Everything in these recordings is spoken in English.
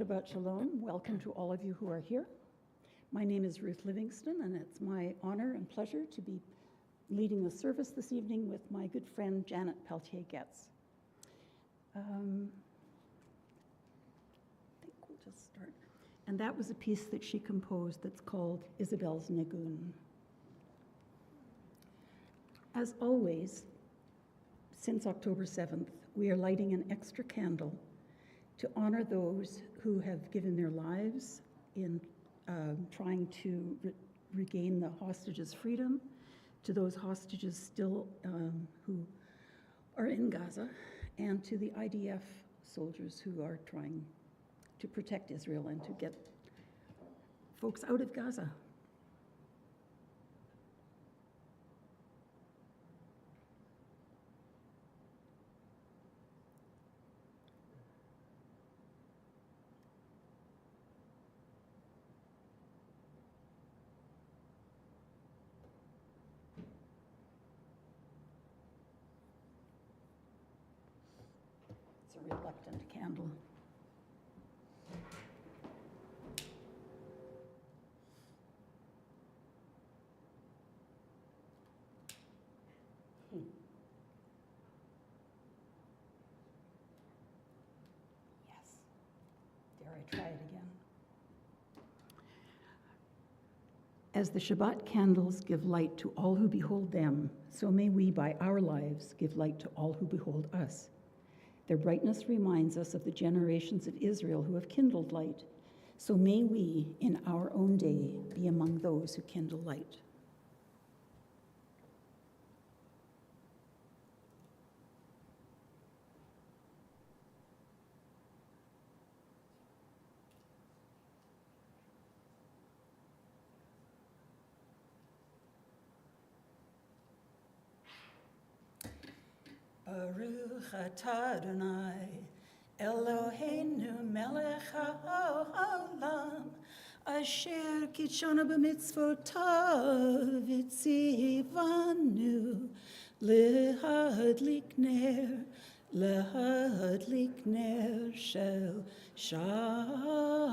Shabbat Shalom. Welcome to all of you who are here. My name is Ruth Livingston, and it's my honor and pleasure to be leading the service this evening with my good friend Janet Peltier-Getz. I think we'll just start. And that was a piece that she composed that's called Isabel's Nigun. As always, since October 7th, we are lighting an extra candle to honor those who have given their lives in trying to regain the hostages' freedom, to those hostages still who are in Gaza, and to the IDF soldiers who are trying to protect Israel and to get folks out of Gaza. It's a reluctant candle. Yes. Dare I try it again? As the Shabbat candles give light to all who behold them, so may we by our lives give light to all who behold us. Their brightness reminds us of the generations of Israel who have kindled light. So may we, in our own day, be among those who kindle light. Baruch atah Adonai, Eloheinu melech haolam, asher kitshanu b'mitzvotav v'tzivanu lehadlik ner shel Shabbat.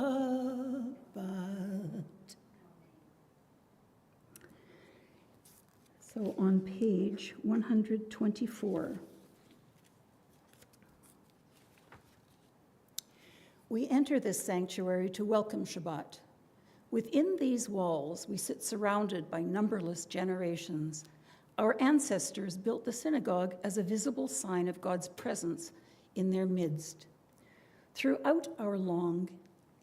So on page 124, we enter this sanctuary to welcome Shabbat. Within these walls, we sit surrounded by numberless generations. Our ancestors built the synagogue as a visible sign of God's presence in their midst. Throughout our long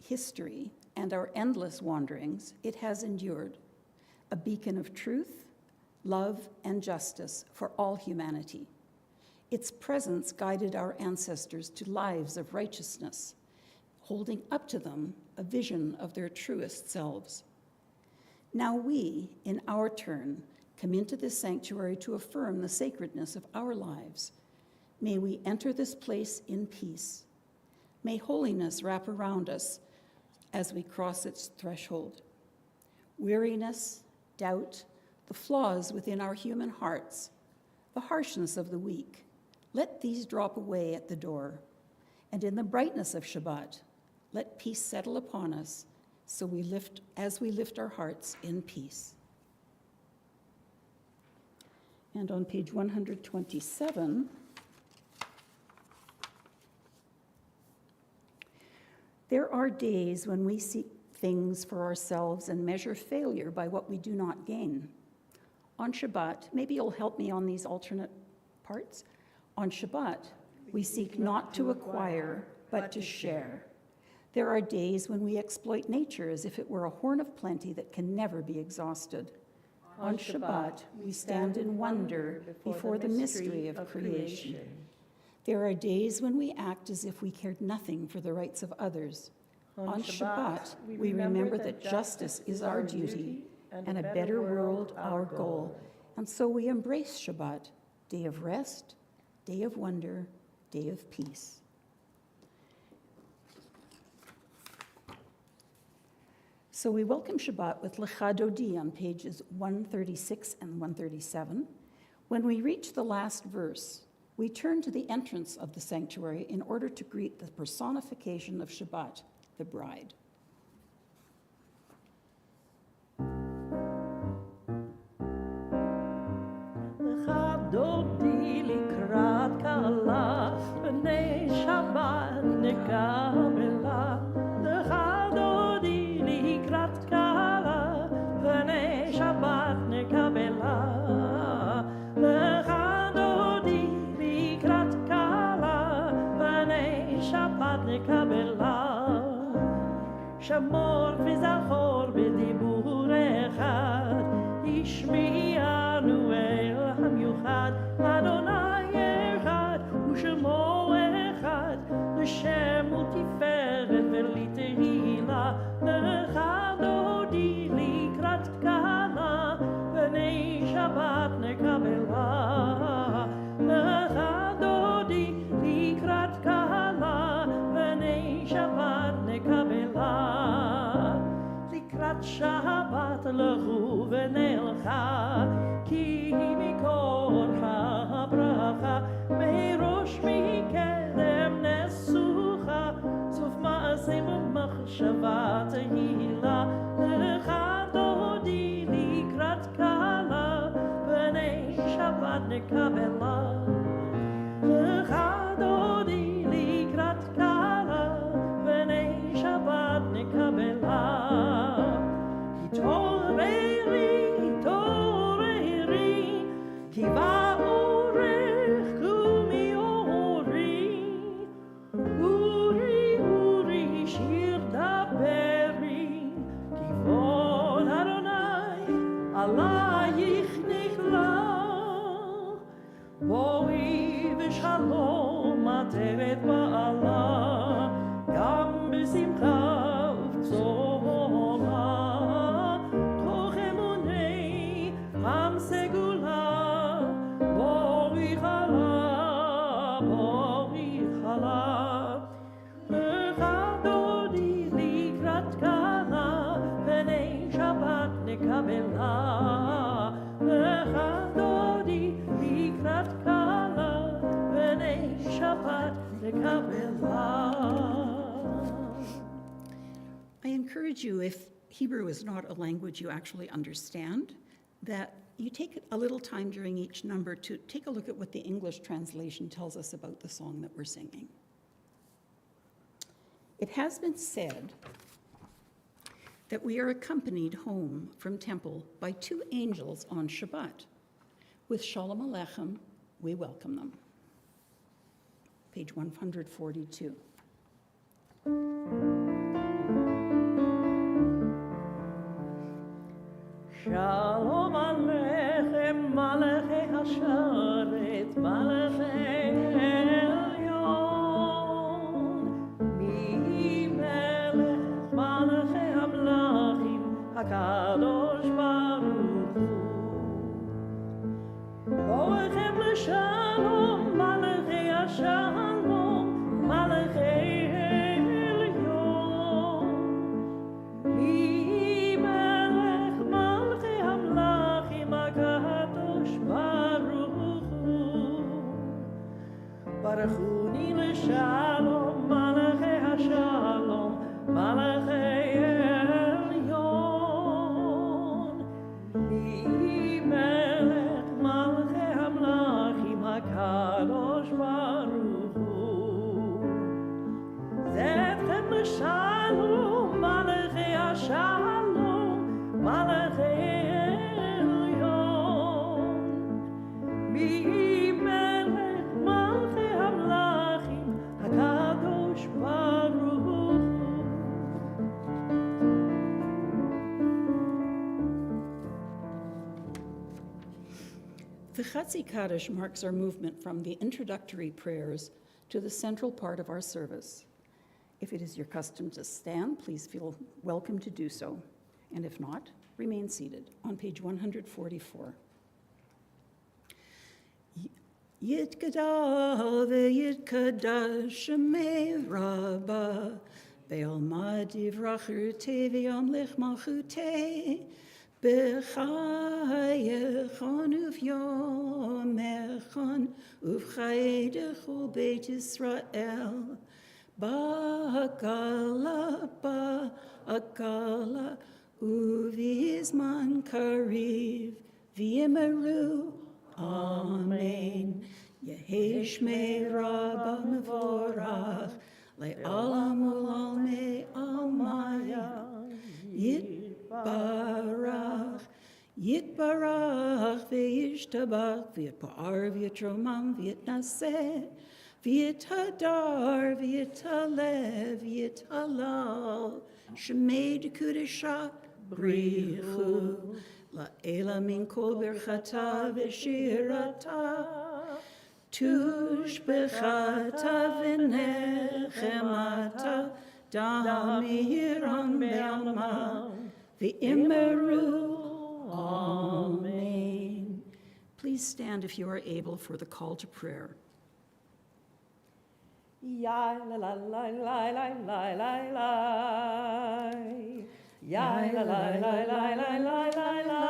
history and our endless wanderings, it has endured, a beacon of truth, love, and justice for all humanity. Its presence guided our ancestors to lives of righteousness, holding up to them a vision of their truest selves. Now we, in our turn, come into this sanctuary to affirm the sacredness of our lives. May we enter this place in peace. May holiness wrap around us as we cross its threshold. Weariness, doubt, the flaws within our human hearts, the harshness of the weak, let these drop away at the door. And in the brightness of Shabbat, let peace settle upon us as we lift our hearts in peace. And on page 127, there are days when we seek things for ourselves and measure failure by what we do not gain. On Shabbat, maybe you'll help me on these alternate parts. On Shabbat, we seek not to acquire, but to share. There are days when we exploit nature as if it were a horn of plenty that can never be exhausted. On Shabbat, we stand in wonder before the mystery of creation. There are days when we act as if we cared nothing for the rights of others. On Shabbat, we remember that justice is our duty and a better world our goal. And so we embrace Shabbat, day of rest, day of wonder, day of peace. So we welcome Shabbat with Lecha Dodi on pages 136 and 137. When we reach the last verse, we turn to the entrance of the sanctuary in order to greet the personification of Shabbat, the bride. Lecha Dodi likrat kala, b'nei Shabbat nekabela. Lecha Dodi likrat kala, b'nei Shabbat nekabela. Lecha Dodi likrat kala, b'nei Shabbat nekabela. שמור וזכור בדיבור אחד, השמיענו אל המיוחד, אדוני אחד ושמו אחד, לשם ותפארת ולתהילה, לך דודי לקראת קהלה, בני שבת נקבלה. לך דודי לקראת קהלה, בני שבת נקבלה. לקראת שבת לכו ונלכה, כי מקור הברכה, מראש מקדם נסוכה, סוף מעשה ומחשבה תהילה. לך דודי לקראת קהלה, בני שבת נקבלה. לך דודי לקראת קהלה, בני שבת נקבלה. התעוררי, התעוררי, כי בא אורך קומי אורי. אורי, אורי, שיר דברי, כבוד אדוני עלייך נכלה. בואי ושלום עטרת בעלה, גם בשמחה ובצורה. תוך אמוני עם סגולה, בואי חלה, בואי חלה. לך דודי לקראת קהלה, בני שבת נקבלה. לך דודי לקראת קהלה, בני שבת נקבלה. I encourage you, if Hebrew is not a language you actually understand, that you take a little time during each number to take a look at what the English translation tells us about the song that we're singing. It has been said that we are accompanied home from temple by two angels on Shabbat. With Shalom Aleichem, we welcome them. Page 142. Shalom Aleichem, Malachei Hasharet, Malachei Elyon. Mi Melech, Malachei Hamlachim, HaKadosh Baruch Hu. Borechem l'shalom, Malachei Uni l'shalom, malachei hashalom, malachei elyon. Mi melech malachei hamlachim hakadosh baruch hu. Zetchem l'shalom, malachei hashalom, malachei elyon. Mi melech malachei hamlachim hakadosh baruch hu. The Chatzi Kaddish marks our movement from the introductory prayers to the central part of our service. If it is your custom to stand, please feel welcome to do so. And if not, remain seated on page 144. Yitgadal v'yitkadash shemei rabba ve'alma divrachur teviam lich malchutei b'chayechon uv'yomechon uv'chayedechol beit Yisrael ba'akala ba'akala uv'izman kariv v'yimeru Amen. Yehi shmei rabba mevorach le'alam u'lalmei almaya yitbarach yitbarach ve'yishtabach v'yitpa'ar v'yitromam v'yitnaseh v'yithadar v'yitalev v'yitalal shemei dekudesha brichu La'ela min kol berchata v'shirata tushbechata v'nechemata damiran be'alma v'imeru Amen. Please stand if you are able for the call to prayer. Yai la la la la la la la la. Yai la la la la la la la la.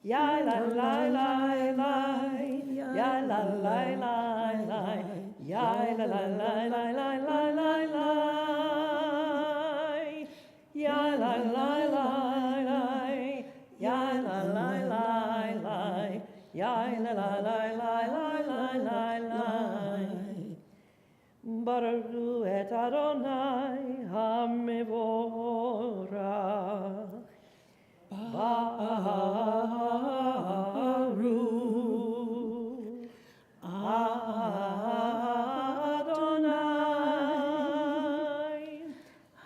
Yai la la la la. Yai la la la la. Yai la la la la la la la la. Yai la la la la. Yai la la la la. Yai la la la la la la la. Baruch et Adonai hamevorach. Baruch Adonai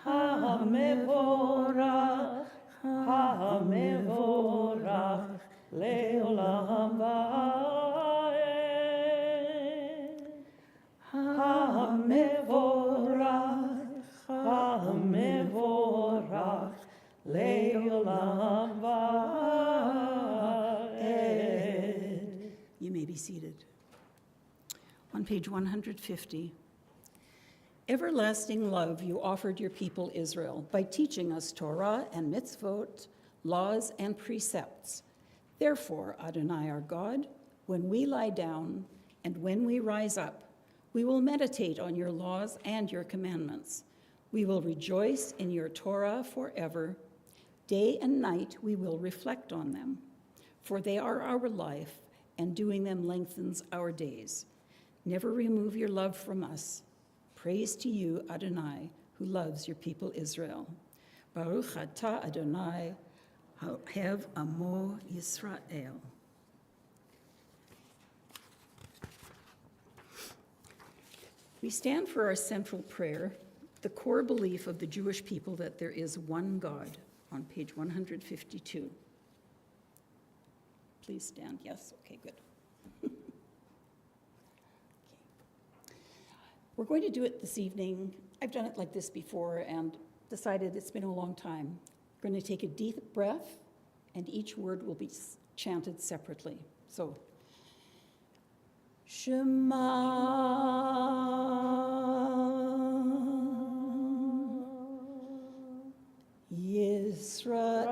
hamevorach, hamevorach leolam va'ed. Hamevorach, hamevorach, leolam va'ed. You may be seated. On page 150, everlasting love you offered your people Israel by teaching us Torah and mitzvot, laws and precepts. Therefore, Adonai our God, when we lie down and when we rise up, we will meditate on your laws and your commandments. We will rejoice in your Torah forever. Day and night we will reflect on them, for they are our life, and doing them lengthens our days. Never remove your love from us. Praise to you, Adonai, who loves your people Israel. Baruch atah Adonai, have amo Yisrael. We stand for our central prayer, the core belief of the Jewish people that there is one God, on page 152. Please stand. Yes, okay, good. Okay. We're going to do it this evening. I've done it like this before and decided it's been a long time. We're going to take a deep breath, and each word will be chanted separately. So, Shema Yisrael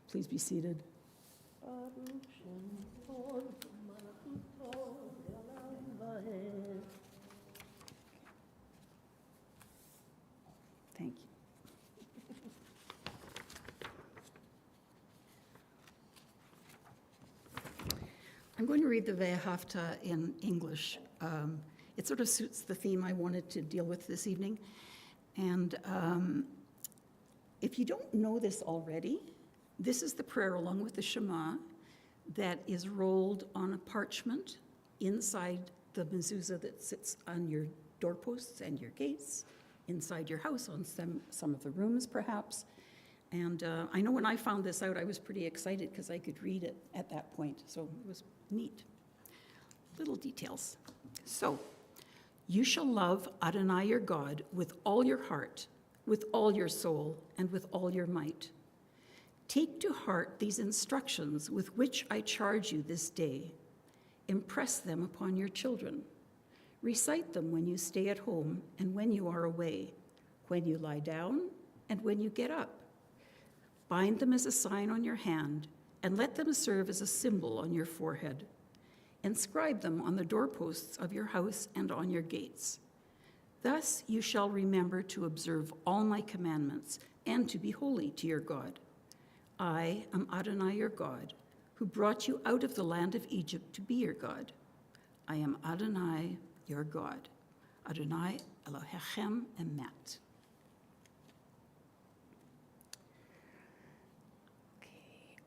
Please be seated. Thank you. I'm going to read the Ve'ahavta in English. It sort of suits the theme I wanted to deal with this evening. And if you don't know this already, this is the prayer along with the Shema that is rolled on a parchment inside the mezuzah that sits on your doorposts and your gates, inside your house, on some of the rooms perhaps. And I know when I found this out, I was pretty excited because I could read it at that point, so it was neat. Little details. So, you shall love Adonai your God with all your heart, with all your soul, and with all your might. Take to heart these instructions with which I charge you this day. Impress them upon your children. Recite them when you stay at home and when you are away, when you lie down and when you get up. Bind them as a sign on your hand, and let them serve as a symbol on your forehead. Inscribe them on the doorposts of your house and on your gates. Thus you shall remember to observe all my commandments and to be holy to your God. I am Adonai your God, who brought you out of the land of Egypt to be your God. I am Adonai your God. Adonai Elohechem Emet.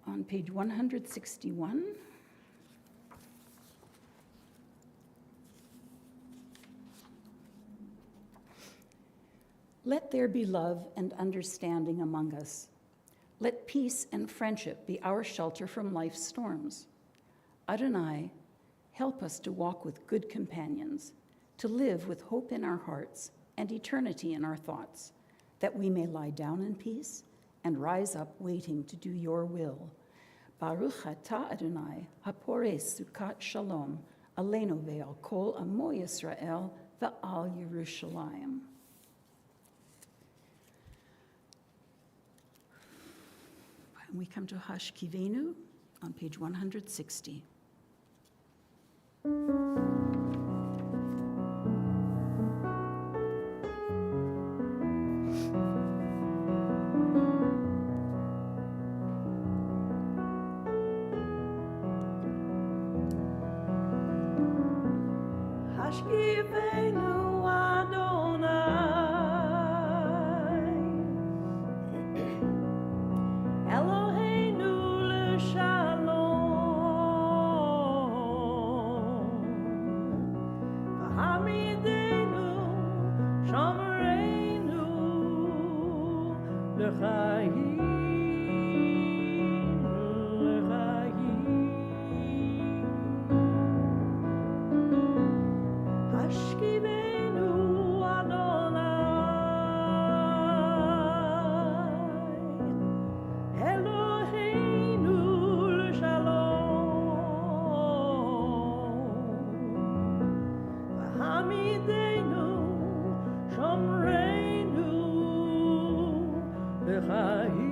On page 161, let there be love and understanding among us. Let peace and friendship be our shelter from life's storms. Adonai, help us to walk with good companions, to live with hope in our hearts and eternity in our thoughts, that we may lie down in peace and rise up waiting to do your will. Baruch atah Adonai, hapores sukat shalom, aleinu ve'al kol amo Yisrael ve'al Yerushalayim. And we come to Hashkivenu on page 160. Hashkivenu Adonai, Eloheinu l'shalom, v'hamidenu shomereinu l'chaim. Hashkivenu Adonai, Eloheinu l'shalom, v'hamidenu shomreinu l'chaim.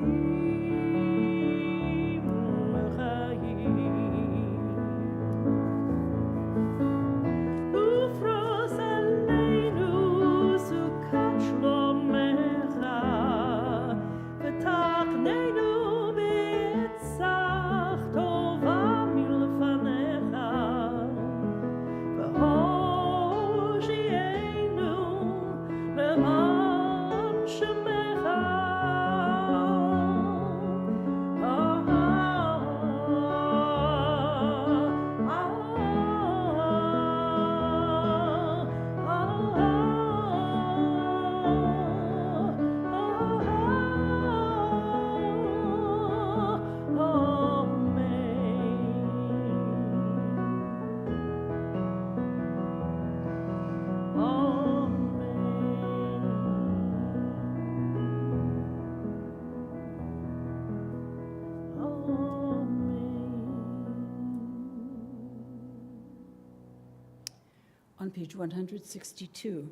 On page 162.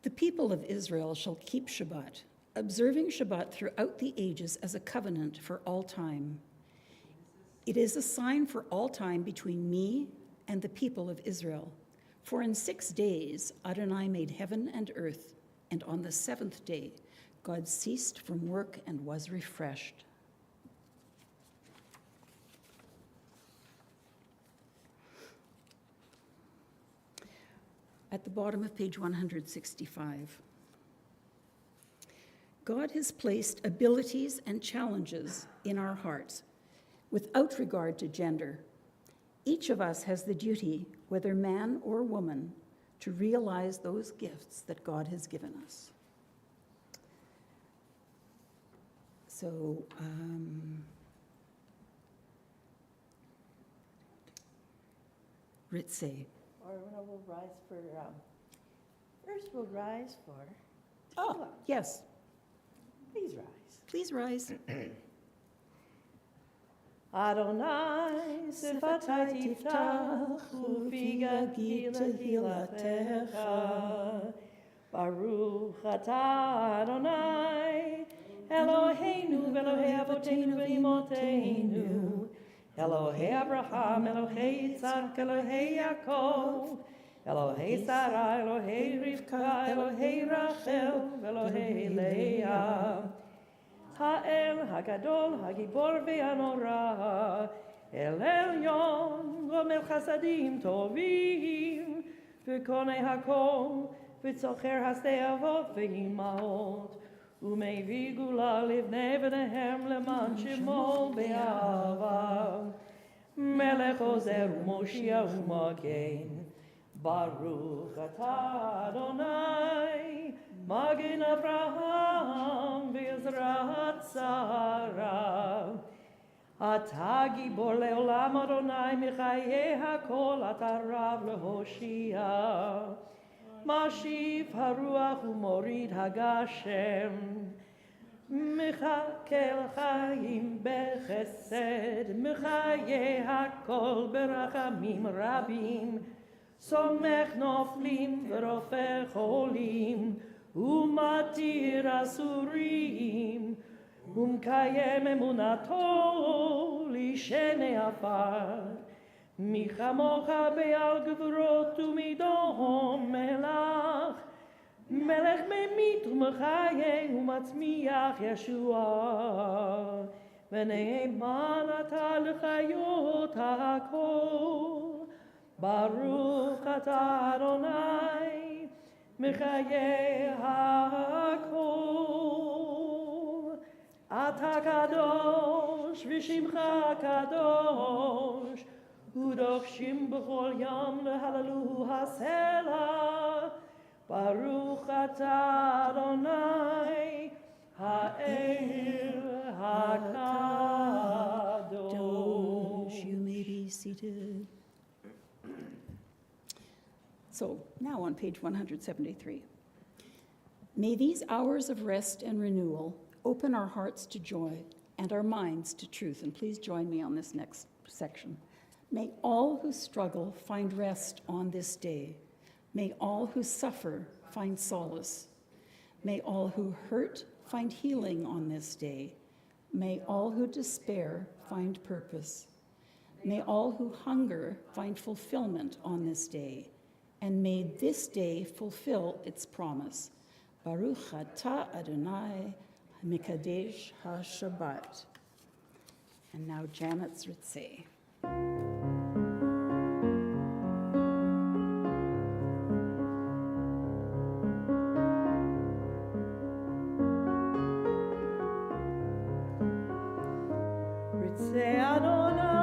The people of Israel shall keep Shabbat, observing Shabbat throughout the ages as a covenant for all time. It is a sign for all time between me and the people of Israel. For in 6 days Adonai made heaven and earth, and on the 7th day God ceased from work and was refreshed. At the bottom of page 165. God has placed abilities and challenges in our hearts without regard to gender. Each of us has the duty, whether man or woman, to realize those gifts that God has given us. So, Ritze. Or we'll rise for, first we'll rise for, Oh, yes, please rise. please rise. Adonai, Sifatai Tiftach, Ufiga Gila Gilatecha. Baruch Atah Adonai, Eloheinu v'Elohei Avotenu v'Imotenu, Elohei Abraham, Elohei Yitzhak, Elohei Yaakov, Elohei Sarah, Elohei Rivka, Elohei Rachel, Elohei Leah. Ha'el Hagadol, Hagibor ve'Anora, El Elyon, Gomel Chasadim Tovim, V'konei Hakol, V'tzocher Hasei Avot ve'Imaot, U'mei Gula Livnei V'nehem Leman Shemo Be'ava, Melech Ozer U'Moshia U'Magen, Baruch Atah Adonai, Magen Avraham v'Yezrat Sarah. Ata gibor leolam Adonai michayei hakol, ata rav lehoshia. Mashiv haruach u'morid hagashem. Mechakel chayim bechesed, mechayei hakol berachamim rabim. Somech noflim v'rofer cholim, umatir asurim, umkayem emunato lishenei afar. Michamocha be'al gvurot umidom melach, melech memit u'mechaye u'matzmiach Yeshua. V'neiman ata l'chayot ha'akol. Baruch Atah Adonai, Mechayei HaKol. Ata Kadosh, V'Shimcha Kadosh, U'dochshim b'chol yom leHalalu Hasela. Baruch Atah Adonai, Ha'el HaKadosh. You may be seated. So now on page 173. May these hours of rest and renewal open our hearts to joy and our minds to truth. And please join me on this next section. May all who struggle find rest on this day. May all who suffer find solace. May all who hurt find healing on this day. May all who despair find purpose. May all who hunger find fulfillment on this day. And may this day fulfill its promise. Baruch Atah Adonai Mekadesh HaShabbat. And now Janet's Ritze. Ritze Adonai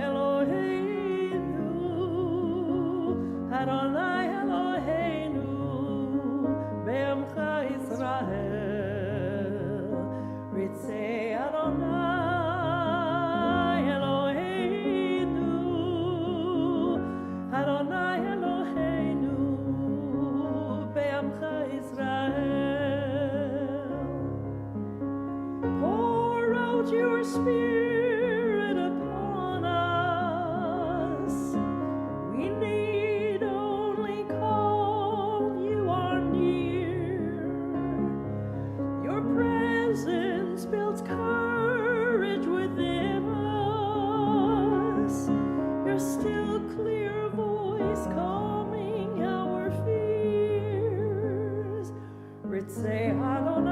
Eloheinu, Adonai Eloheinu, Be'amcha Yisrael. Ritze Adonai Eloheinu, Adonai Eloheinu, Be'amcha Yisrael. Pour out your Spirit upon us. We need only call, you are near. Say Adonai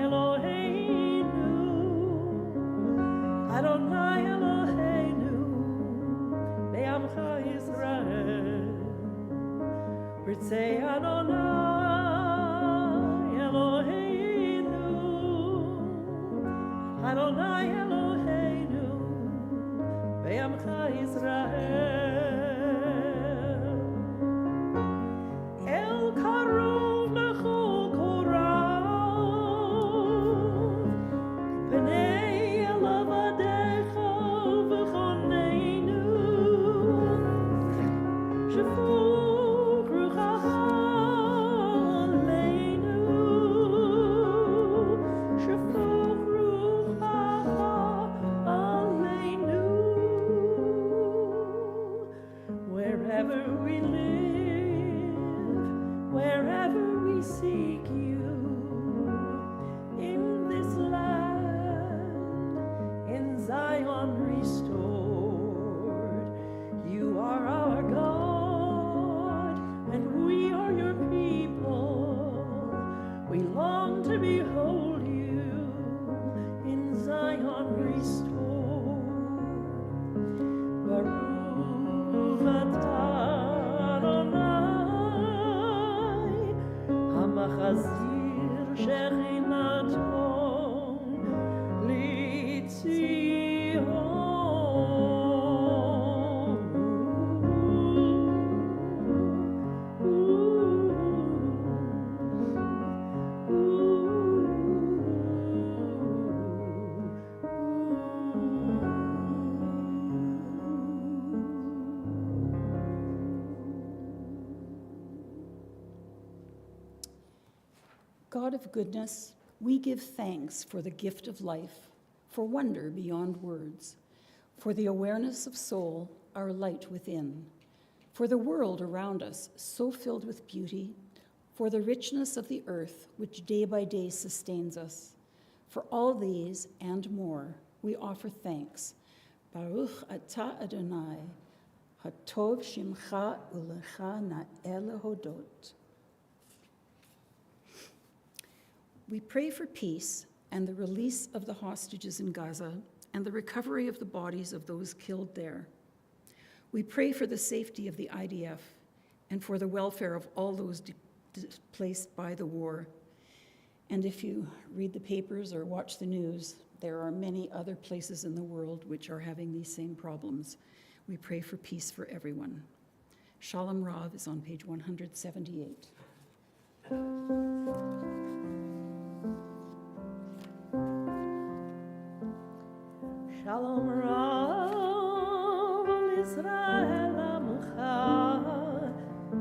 Eloheinu, Adonai Eloheinu, Be'amcha Yisrael. Say Adonai Eloheinu, Adonai Eloheinu, Be'amcha Yisrael. El Karov B'chol Korav, B'nei Elav Adecha V'choneinu, Shefuk Ruchacha Aleinu, Shefuk Ruchacha Aleinu. Wherever we live, wherever we seek you, in this land, in Zion restored, you are our God, and we are your people. We long to behold you in Zion restored. Baruch atah Adonai, Hamachazir Shechinato God of goodness, we give thanks for the gift of life, for wonder beyond words, for the awareness of soul, our light within, for the world around us so filled with beauty, for the richness of the earth which day by day sustains us. For all these and more, we offer thanks. Baruch atah Adonai, hatov shimcha ulecha na'el hodot. We pray for peace and the release of the hostages in Gaza and the recovery of the bodies of those killed there. We pray for the safety of the IDF and for the welfare of all those displaced by the war. And if you read the papers or watch the news, there are many other places in the world which are having these same problems. We pray for peace for everyone. Shalom Rav is on page 178. Shalom Rav al Israel Amcha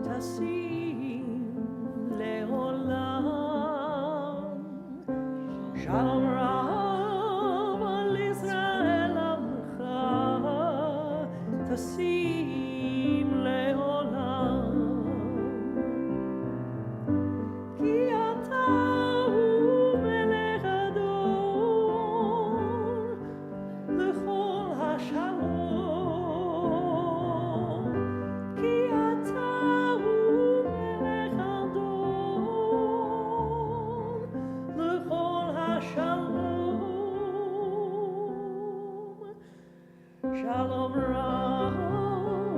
Tasim Leolam. Shalom Rav al Israel Amcha Tasim Leolam. Ki ata hu melech adon lechol hashalom. Ki ata hu melech adon lechol hashalom. Shalom Rav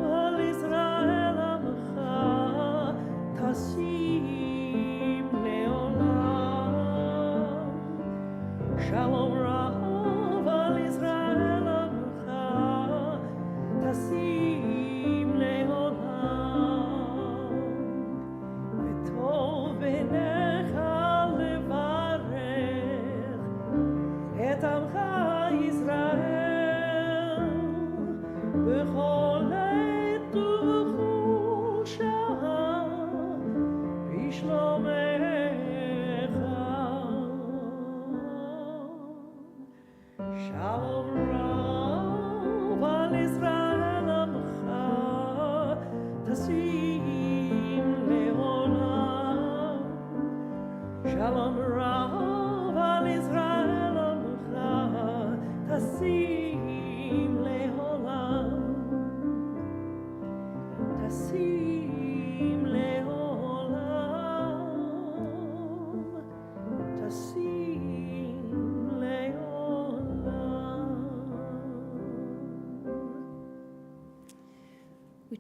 al Israel Amcha Tasim Leolam. Shalom Rav al Israel Amcha Tasim Leolam. V'tov b'necha levarech et amcha Yisrael b'chol עת ובכל שעה בשלומך. Shalom Rav al Israel Amcha Tasim Leolam. Shalom Rav al Israel Amcha Tasim Leolam. Tasim Leolam.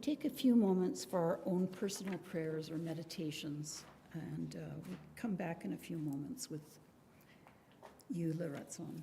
take a few moments for our own personal prayers or meditations, and we'll come back in a few moments with you, Leratzon.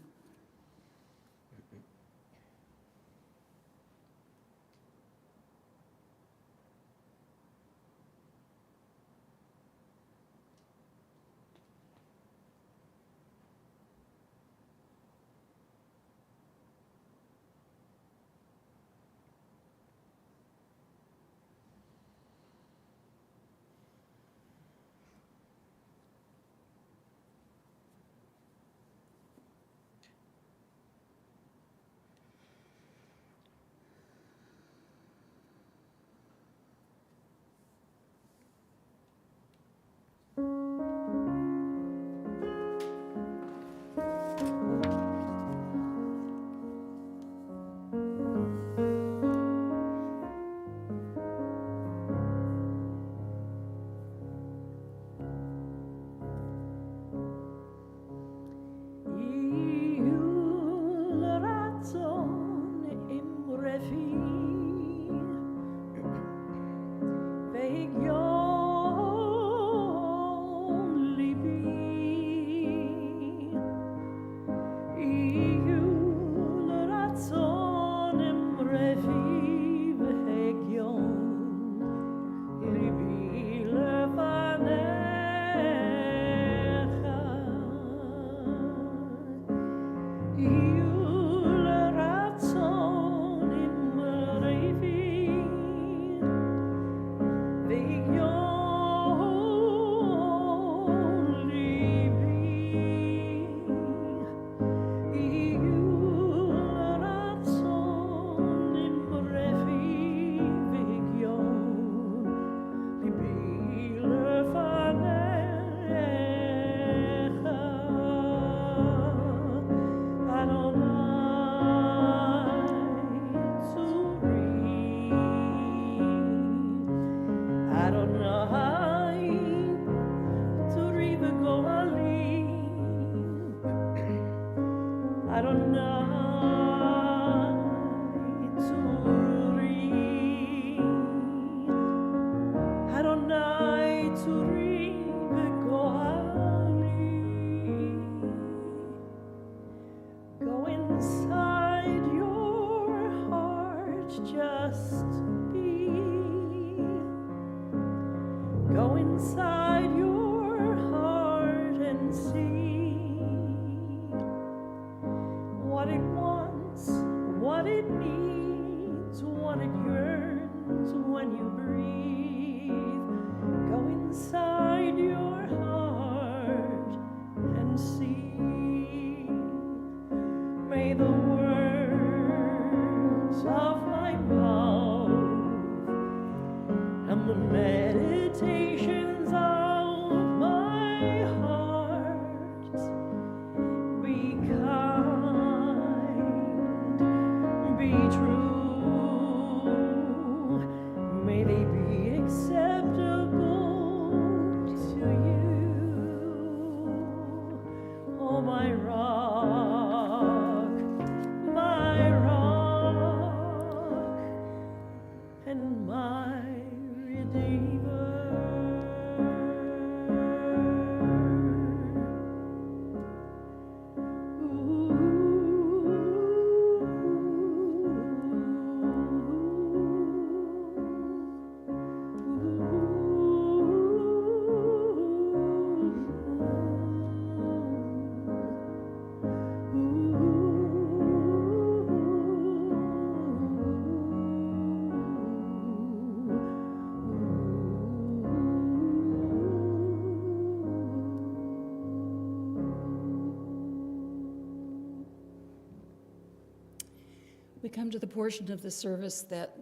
We come to the portion of the service that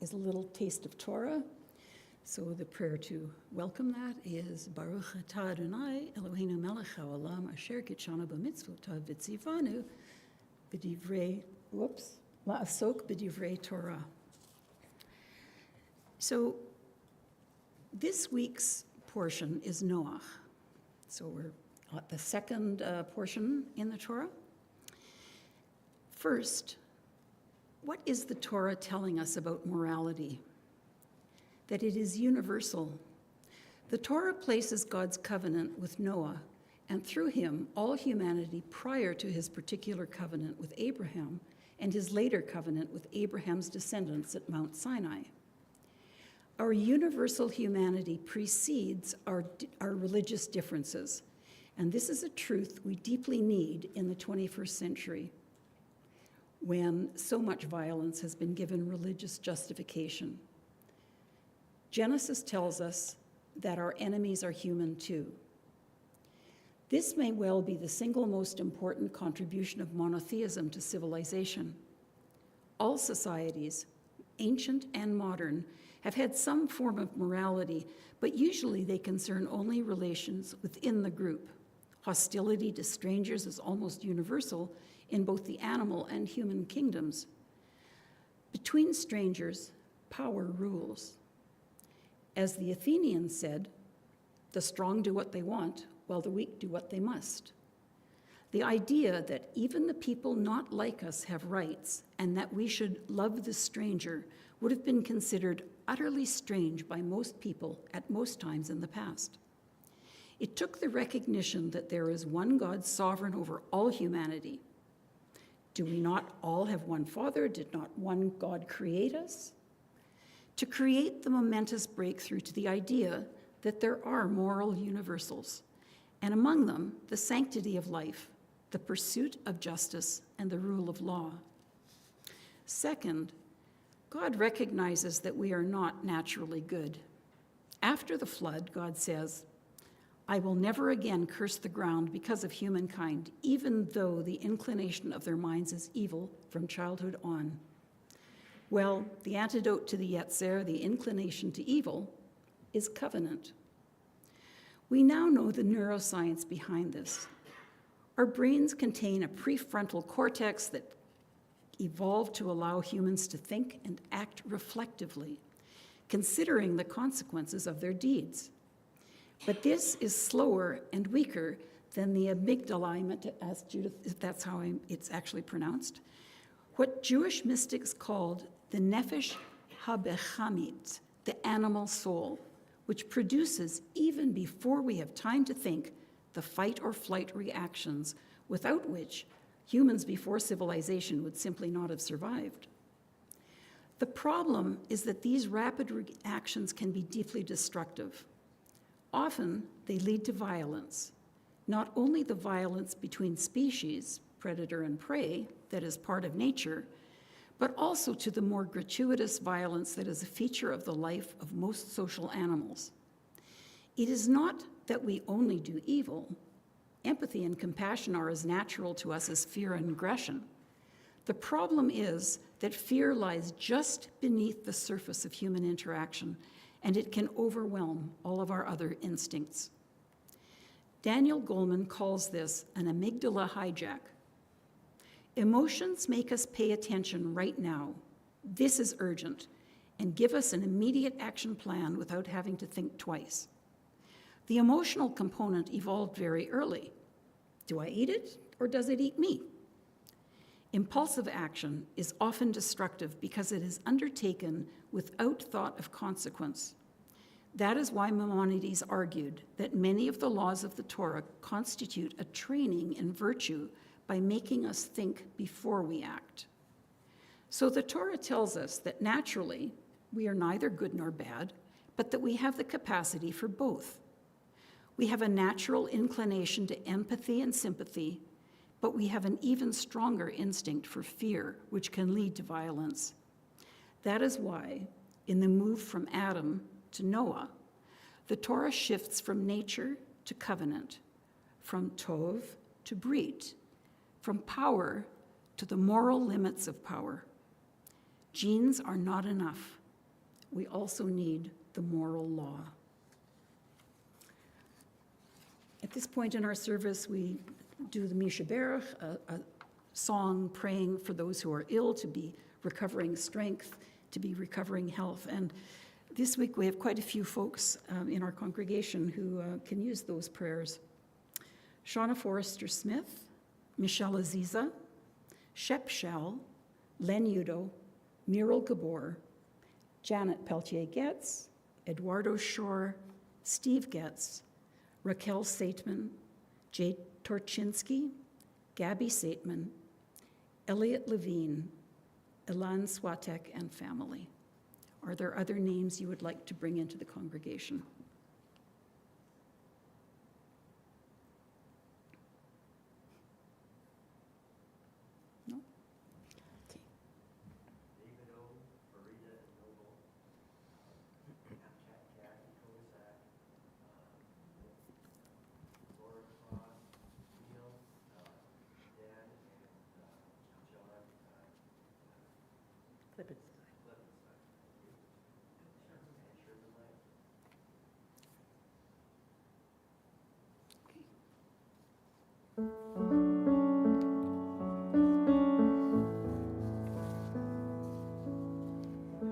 is a little taste of Torah. So the prayer to welcome that is Baruch atah Adonai Eloheinu melech haolam asher kitshanu b'mitzvotav v'tzivanu la'asok b'divrei Torah. So this week's portion is Noach. So we're at the second portion in the Torah. First, what is the Torah telling us about morality? that it is universal. The Torah places God's covenant with Noah, and through him, all humanity prior to his particular covenant with Abraham and his later covenant with Abraham's descendants at Mount Sinai. Our universal humanity precedes our religious differences, and this is a truth we deeply need in the 21st century, when so much violence has been given religious justification. Genesis tells us that our enemies are human too. This may well be the single most important contribution of monotheism to civilization. All societies, ancient and modern, have had some form of morality, but usually they concern only relations within the group. Hostility to strangers is almost universal in both the animal and human kingdoms. Between strangers, power rules. As the Athenians said, the strong do what they want, while the weak do what they must. The idea that even the people not like us have rights and that we should love the stranger would have been considered utterly strange by most people at most times in the past. It took the recognition that there is one God sovereign over all humanity. Do we not all have one Father? Did not one God create us? To create the momentous breakthrough to the idea that there are moral universals, and among them, the sanctity of life, the pursuit of justice, and the rule of law. Second, God recognizes that we are not naturally good. After the flood, God says, "I will never again curse the ground because of humankind, even though the inclination of their minds is evil from childhood on." Well, the antidote to the Yetzer, the inclination to evil, is covenant. We now know the neuroscience behind this. Our brains contain a prefrontal cortex that evolved to allow humans to think and act reflectively, considering the consequences of their deeds. But this is slower and weaker than the amygdala, as Judith, if that's how it's actually pronounced, what Jewish mystics called the nefesh habechamit, the animal soul, which produces, even before we have time to think, the fight or flight reactions, without which humans before civilization would simply not have survived. The problem is that these rapid reactions can be deeply destructive. Often, they lead to violence, not only the violence between species, predator and prey, that is part of nature, but also to the more gratuitous violence that is a feature of the life of most social animals. It is not that we only do evil. Empathy and compassion are as natural to us as fear and aggression. The problem is that fear lies just beneath the surface of human interaction, and it can overwhelm all of our other instincts. Daniel Goleman calls this an amygdala hijack. Emotions make us pay attention right now. This is urgent, and give us an immediate action plan without having to think twice. The emotional component evolved very early. Do I eat it, or does it eat me? Impulsive action is often destructive because it is undertaken without thought of consequence. That is why Maimonides argued that many of the laws of the Torah constitute a training in virtue by making us think before we act. So the Torah tells us that naturally we are neither good nor bad, but that we have the capacity for both. We have a natural inclination to empathy and sympathy, but we have an even stronger instinct for fear, which can lead to violence. That is why, in the move from Adam to Noah, the Torah shifts from nature to covenant, from tov to brit, from power to the moral limits of power. Genes are not enough. We also need the moral law. At this point in our service, we do the Misha Berach, a song praying for those who are ill to be recovering strength, to be recovering health. And this week we have quite a few folks in our congregation who can use those prayers. Shauna Forrester Smith, Michelle Aziza, Shep Shell, Len Udo, Muriel Gabor, Janet Peltier-Getz, Eduardo Shore, Steve Getz, Raquel Saitman, Jay Torchinsky, Gabby Saitman, Elliot Levine, Ilan Swatek, and family. Are there other names you would like to bring into the congregation? No? Okay. David O, Farida and Noble, Kathy Kozak, Laura Cross, Neil, Dan, and John Clippets. Levinstein. And Sherman Lang.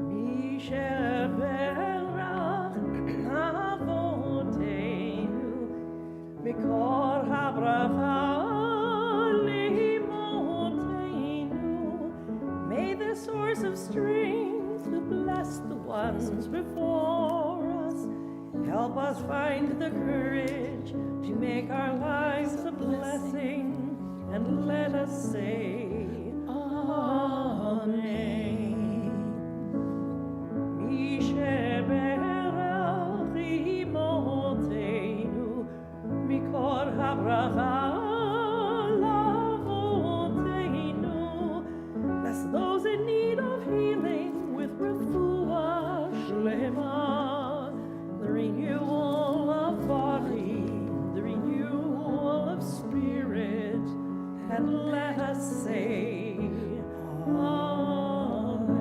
Misher berach avoteinu mikor habracha limotenu. May the source of strength who bless the ones before us help us find the courage to make our lives a blessing, and let us say Amen. Misher berach imotenu mikor habracha lavotenu. Bless those in need of healing with refuah shlema, the renewal of body, the renewal of spirit, and let us say Amen.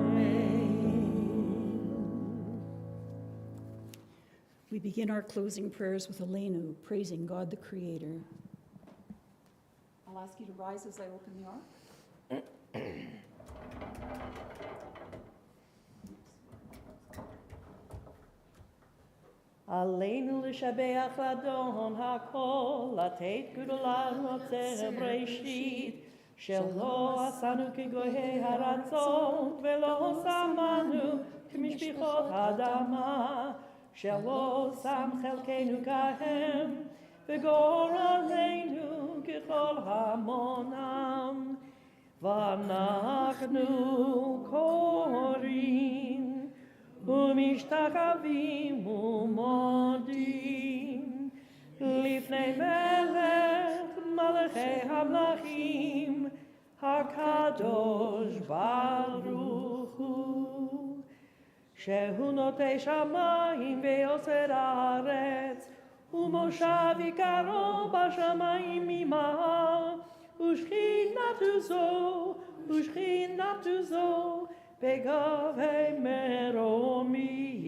We begin our closing prayers with Elenu, praising God the Creator. I'll ask you to rise as I open the ark. Aleinu l'shabeach l'adon hakol, לתת גדולה נוצר בראשית, שלא עשנו כגויי הרצון, ולא שמנו כמשפחות האדמה, שלא שם חלקנו כהם, וגורלנו ככל המונם. ואנחנו קוראים ומשתחווים ומודים לפני מלך מלכי המלכים הקדוש ברוך הוא, שהוא נוטה שמיים ויוצר הארץ, ומושב עיקרו בשמיים ממעל, ושכינתו זו בגבי מרומים.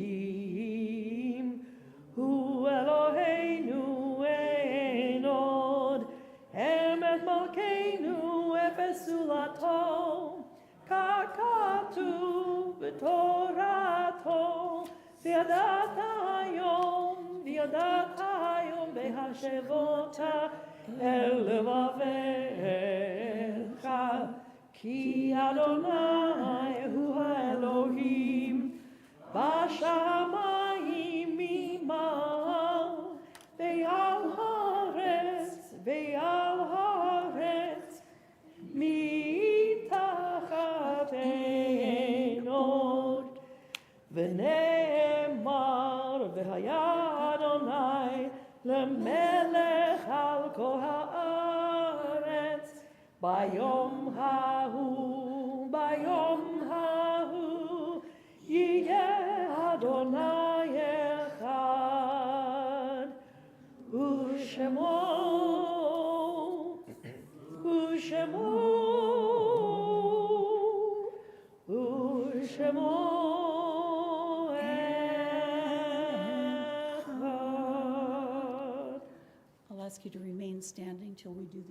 הוא אלוהינו אין עוד, אמת מלכנו אפס זולתו, ככתוב בתורתו, וידעת היום בהשבות אל לבביך, כי אדוני הוא האלוהים בשמיים ממעל, ועל הארץ מתחת אין עוד. ונאמר והיה אדוני למלך על כל הארץ, ביום ההוא יהיה אדוני אחד, ושמו אחד. I'll ask you to remain standing till we do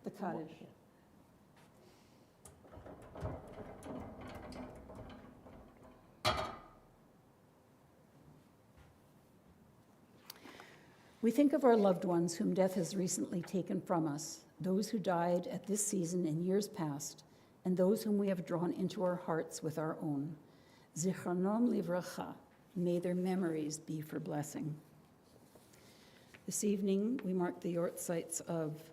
the Kaddish. We think of our loved ones whom death has recently taken from us, those who died at this season in years past, and those whom we have drawn into our hearts with our own. Zichronom livracha. May their memories be for blessing. This evening, we mark the yortzites of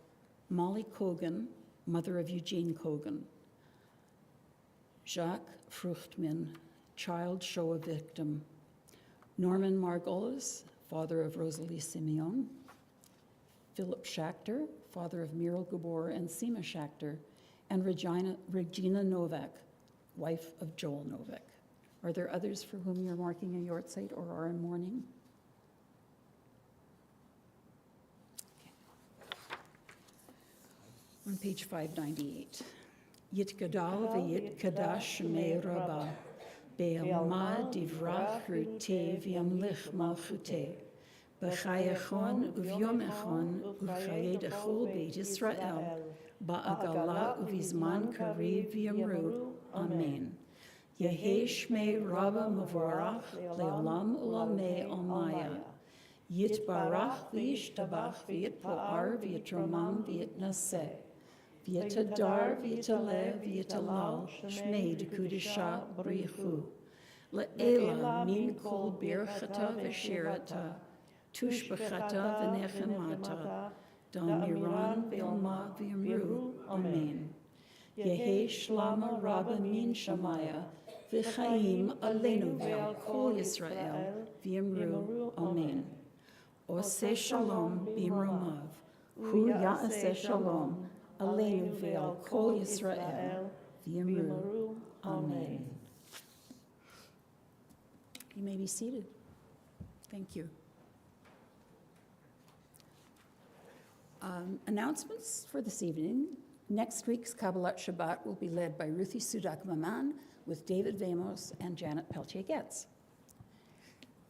Molly Cogan, mother of Eugene Cogan, Jacques Fruchtman, child Shoah victim, Norman Margolis, father of Rosalie Simeon, Philip Schachter, father of Muriel Gabor and Seema Schachter, and Regina Novak, wife of Joel Novak. Are there others for whom you're marking a yortzeit or are in mourning? On page 598. Yitgadal v'yitkadash shmei rabba, be'alma divrach rute v'yamlich malchute, b'chayachon uvyomechon uv'chayedachol beit Yisrael, ba'agala uvizman kariv v'yamru, amen. Yehei shmei rabba mavorach le'olam ulamei almaya, yitbarach v'yishtabach v'yitpo'ar v'yitromam v'yitnaseh, V'yitadar, v'yitaleh, v'yitalal, shmei dekudisha brichu. Le'ela min kol birchata v'shirata, tushbachata v'nechemata, damiran v'ilma v'yamru, amen. Yehei shlama rabba min shamaya, v'chaim aleinu ve'al kol Yisrael, v'yamru, amen. Oseh shalom b'imromav, hu ya'aseh shalom, Aleinu ve'al kol Yisrael, v'yamru, amen. You may be seated. Thank you. Announcements for this evening. Next week's Kabbalat Shabbat will be led by Ruthie Sudak Maman with David Vamos and Janet Peltier-Getz.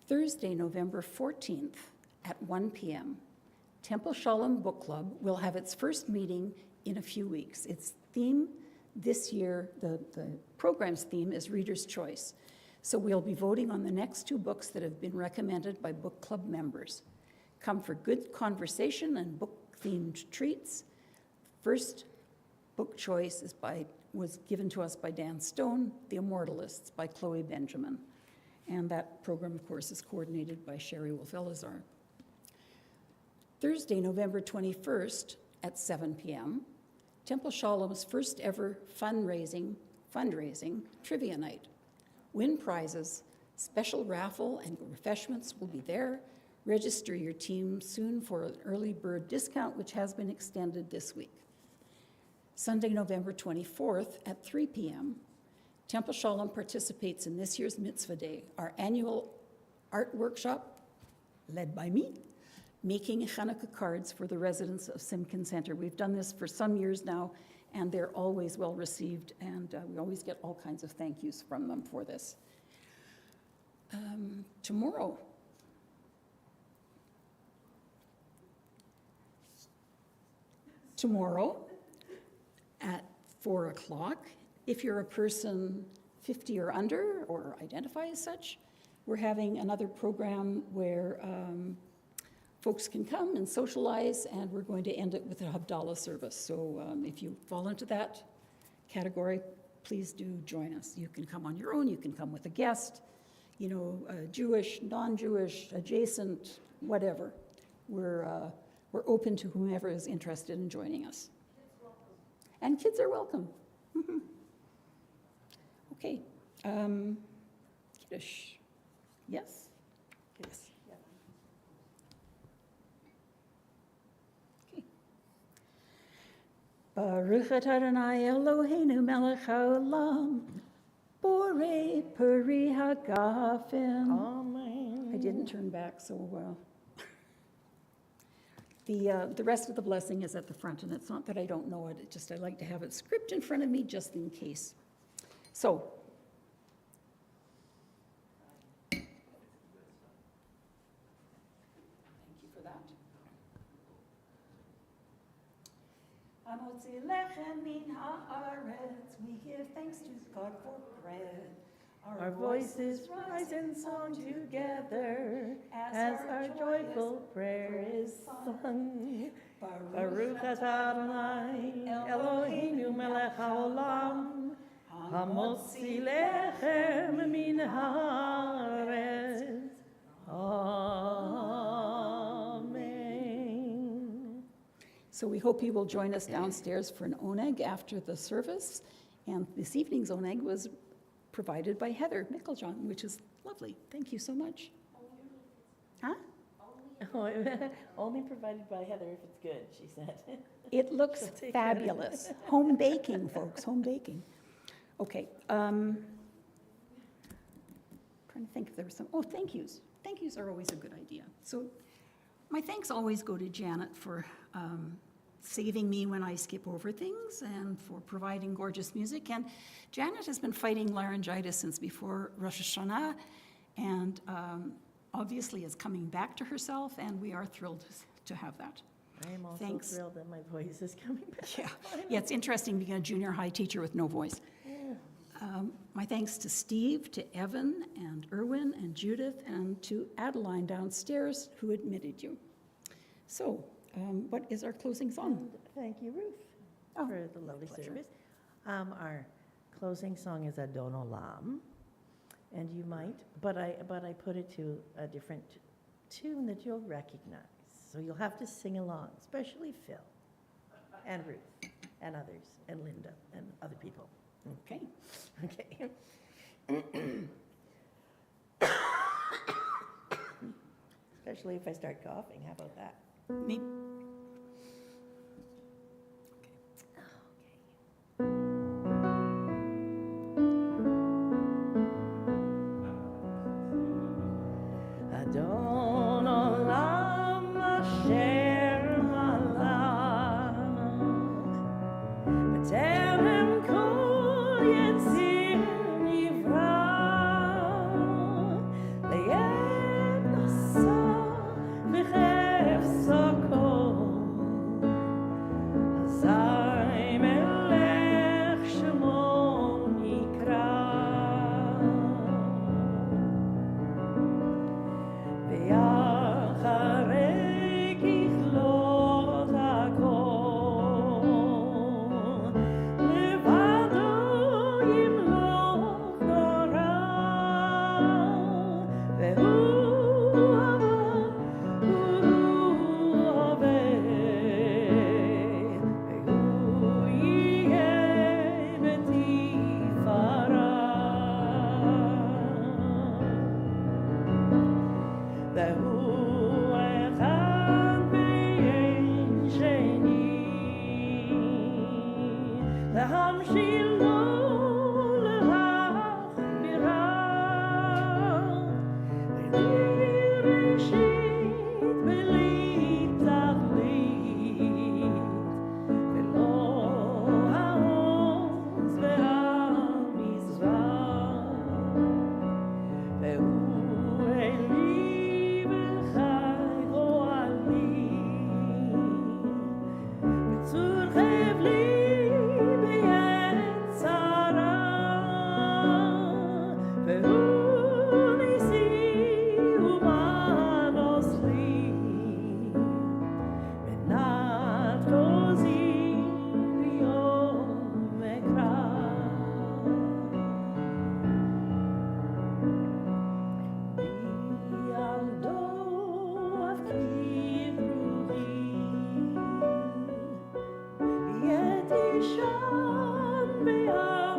Thursday, November 14th at 1 p.m., Temple Shalom Book Club will have its first meeting in a few weeks. Its theme this year, the program's theme is Reader's Choice. So we'll be voting on the next two books that have been recommended by book club members. Come for good conversation and book-themed treats. First book choice was given to us by Dan Stone, The Immortalists by Chloe Benjamin. And that program, of course, is coordinated by Sherry Wolf-Elazar. Thursday, November 21st at 7 p.m., Temple Shalom's first ever fundraising trivia night. Win prizes, special raffle and refreshments will be there. Register your team soon for an early bird discount, which has been extended this week. Sunday, November 24th at 3 p.m., Temple Shalom participates in this year's Mitzvah Day, our annual art workshop led by me, making Hanukkah cards for the residents of Simkin Center. We've done this for some years now, and they're always well received, and we always get all kinds of thank yous from them for this. Tomorrow, at 4 o'clock, if you're a person 50 or under or identify as such, we're having another program where folks can come and socialize, and we're going to end it with a Havdalah service. So if you fall into that category, please do join us. You can come on your own, you can come with a guest, Jewish, non-Jewish, adjacent, whatever. We're open to whomever is interested in joining us. And kids are welcome. Okay. Kiddush. Yes? Yes. Baruch atah Adonai Eloheinu melech haolam, borei peri hagafen. Amen. I didn't turn back so well. The rest of the blessing is at the front, and it's not that I don't know it, it's just I like to have it script in front of me just in case. So, thank you for that. Amotzi lechem min haaretz, we give thanks to God for bread. Our voices rise in song together as our joyful prayer is sung. Baruch atah Adonai Eloheinu melech haolam, המוציא לחם מן הארץ. Amen. So we hope you will join us downstairs for an oneg after the service. And this evening's oneg was provided by Heather Micklejohn, which is lovely. Thank you so much. Huh? Only provided by Heather if it's good, she said. It looks She'll take care of it. fabulous. Home baking, folks, home baking. Okay. Trying to think if there was some, oh, thank yous. Thank yous are always a good idea. So my thanks always go to Janet for saving me when I skip over things and for providing gorgeous music. And Janet has been fighting laryngitis since before Rosh Hashanah and obviously is coming back to herself, and we are thrilled to have that. I am also Thanks. thrilled that my voice is coming back. Yeah, it's interesting being a junior high teacher with no voice. My thanks to Steve, to Evan, and Erwin, and Judith, and to Adeline downstairs who admitted you. So, what is our closing song? And thank you, Ruth, Oh, for the lovely pleasure. service. Our closing song is Adon Olam, and you might, but I put it to a different tune that you'll recognize. So you'll have to sing along, especially Phil, and Ruth, and others, and Linda, and other people. Okay. Okay. Especially if I start coughing, how about that? Maybe, Adon olam asher malach, b'terem kol yetzir nivra, leyet nasa v'chefso kol, azai melech shemo nikra. ואחרי ככלות הכל, לבדו ימלוך נורא, והוא עובד, והוא יהיה בתפארה. והוא אחד ואין שני, להמשילו להחמירה, בלי ראשית בלי תכלית, ולא העוז והמצווה. והוא אלי וחי אוהלי, בצור חבלי בעת צרה, והוא ניסי ומנוס לי, מנת עוזי ביום אקרא. בילדו אבקיר רוחי, יתישן בעירה,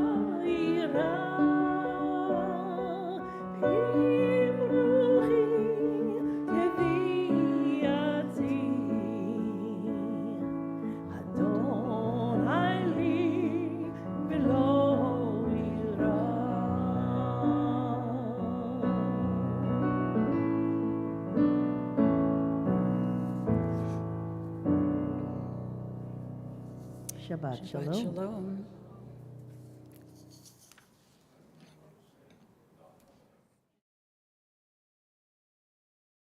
ואם רוחי תביאתי, אדוני לי ולא יירא. Shabbat Shabbat Shalom. Shalom.